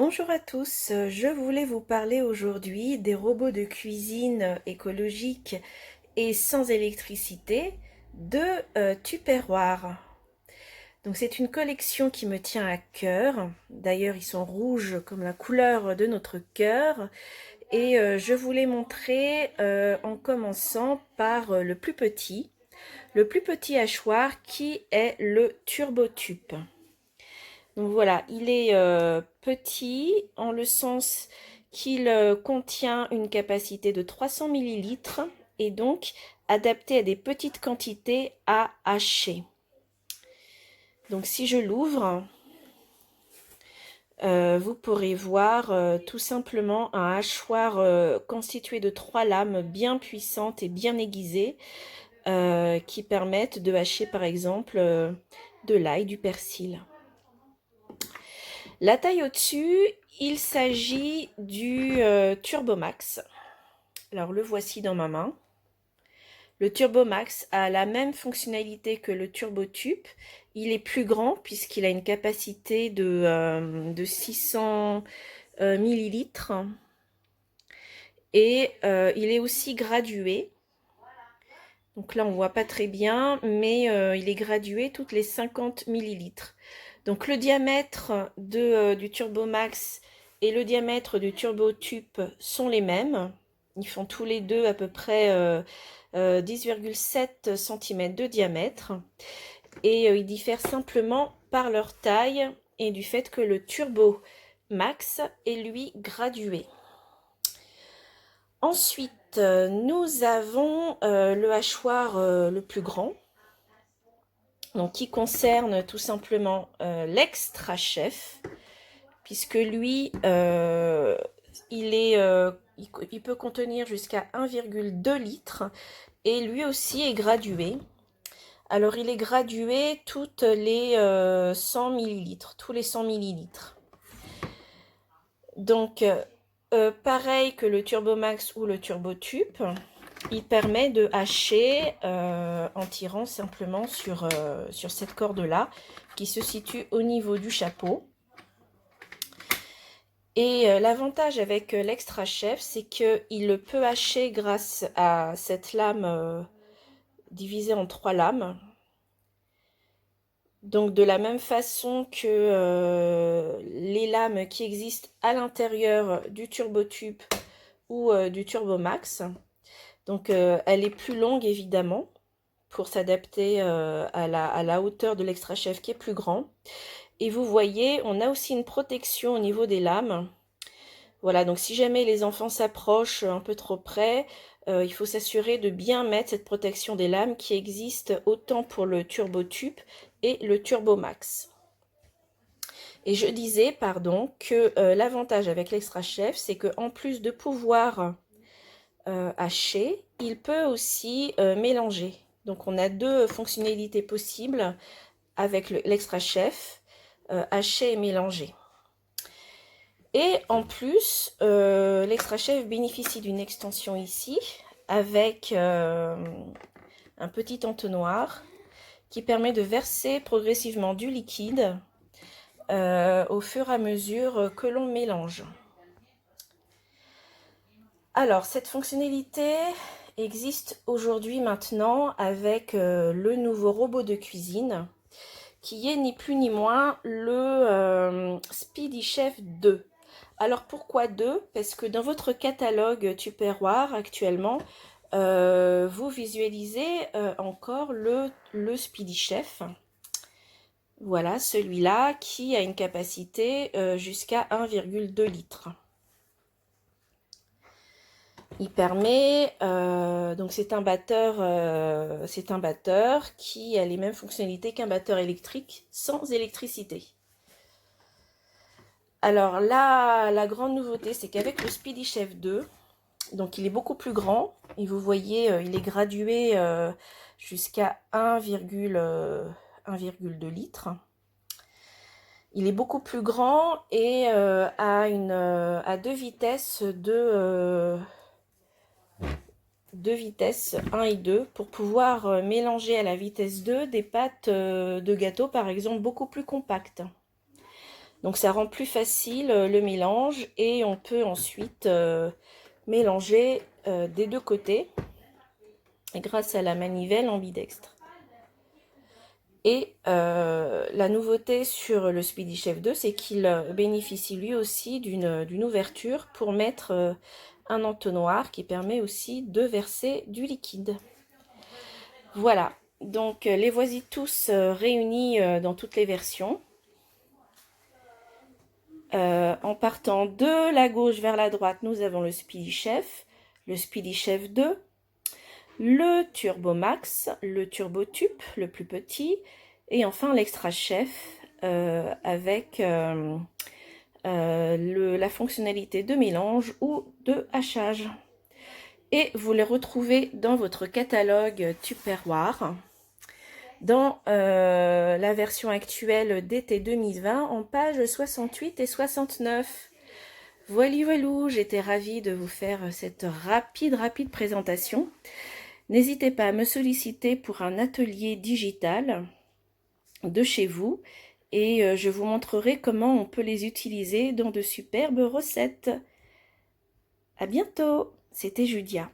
Bonjour à tous, je voulais vous parler aujourd'hui des robots de cuisine écologiques et sans électricité de Tupperware. Donc c'est une collection qui me tient à cœur. D'ailleurs, ils sont rouges comme la couleur de notre cœur. Et je voulais montrer en commençant par le plus petit hachoir qui est le TurboTup. Donc voilà, il est petit en le sens qu'il contient une capacité de 300 millilitres et donc adapté à des petites quantités à hacher. Donc si je l'ouvre, vous pourrez voir tout simplement un hachoir constitué de 3 lames bien puissantes et bien aiguisées qui permettent de hacher par exemple de l'ail, du persil. La taille au-dessus, il s'agit du Turbomax. Alors le voici dans ma main. Le Turbomax a la même fonctionnalité que le TurboTup. Il est plus grand puisqu'il a une capacité de 600 millilitres. Et il est aussi gradué. Donc là, on ne voit pas très bien, mais il est gradué toutes les 50 millilitres. Donc le diamètre du Turbomax et le diamètre du TurboTup sont les mêmes. Ils font tous les deux à peu près 10,7 cm de diamètre. Et ils diffèrent simplement par leur taille et du fait que le Turbomax est lui gradué. Ensuite, nous avons le hachoir le plus grand, donc qui concerne tout simplement l'Extra Chef, puisque lui, il peut contenir jusqu'à 1,2 litres et lui aussi est gradué. Alors, il est gradué toutes les 100 millilitres, tous les 100 millilitres. Donc, pareil que le Turbomax ou le TurboTup, il permet de hacher en tirant simplement sur cette corde-là qui se situe au niveau du chapeau. Et l'avantage avec l'Extra Chef, c'est qu'il peut hacher grâce à cette lame divisée en 3 lames. Donc de la même façon que les lames qui existent à l'intérieur du TurboTup ou du Turbomax. Donc elle est plus longue évidemment pour s'adapter à la hauteur de l'Extra Chef qui est plus grand. Et vous voyez, on a aussi une protection au niveau des lames. Voilà, donc si jamais les enfants s'approchent un peu trop près, il faut s'assurer de bien mettre cette protection des lames qui existe autant pour le TurboTup et le Turbomax. Et je disais, pardon, que l'avantage avec l'Extra Chef, c'est qu'en plus de pouvoir hacher, il peut aussi mélanger. Donc on a deux fonctionnalités possibles avec l'Extra Chef, hacher et mélanger. Et en plus, l'Extra Chef bénéficie d'une extension ici avec un petit entonnoir qui permet de verser progressivement du liquide au fur et à mesure que l'on mélange. Alors, cette fonctionnalité existe aujourd'hui maintenant avec le nouveau robot de cuisine qui est ni plus ni moins le Speedy Chef 2. Alors pourquoi 2? Parce que dans votre catalogue Tupperware actuellement, vous visualisez encore le Speedy Chef. Voilà, celui-là qui a une capacité jusqu'à 1,2 litres. Il permet, donc c'est un batteur qui a les mêmes fonctionnalités qu'un batteur électrique sans électricité. Alors là, la grande nouveauté, c'est qu'avec le Speedy Chef 2, donc il est beaucoup plus grand, et vous voyez, il est gradué jusqu'à 1,2 litres. Il est beaucoup plus grand et à deux vitesses deux vitesses 1 et 2 pour pouvoir mélanger à la vitesse 2 des pâtes de gâteau par exemple beaucoup plus compactes. Donc ça rend plus facile le mélange et on peut ensuite mélanger des deux côtés grâce à la manivelle ambidextre. Et la nouveauté sur le Speedy Chef 2, c'est qu'il bénéficie lui aussi d'une ouverture pour mettre un entonnoir qui permet aussi de verser du liquide. Voilà, donc les voici tous réunis dans toutes les versions. En partant de la gauche vers la droite, nous avons le Speedy Chef 2, le Turbo Max, le Turbo Tube, le plus petit, et enfin l'Extra Chef avec la fonctionnalité de mélange ou de hachage. Et vous les retrouvez dans votre catalogue Tupperware, dans la version actuelle d'été 2020 en pages 68 et 69. Voilà, j'étais ravie de vous faire cette rapide présentation. N'hésitez pas à me solliciter pour un atelier digital de chez vous et je vous montrerai comment on peut les utiliser dans de superbes recettes. À bientôt, c'était Judia.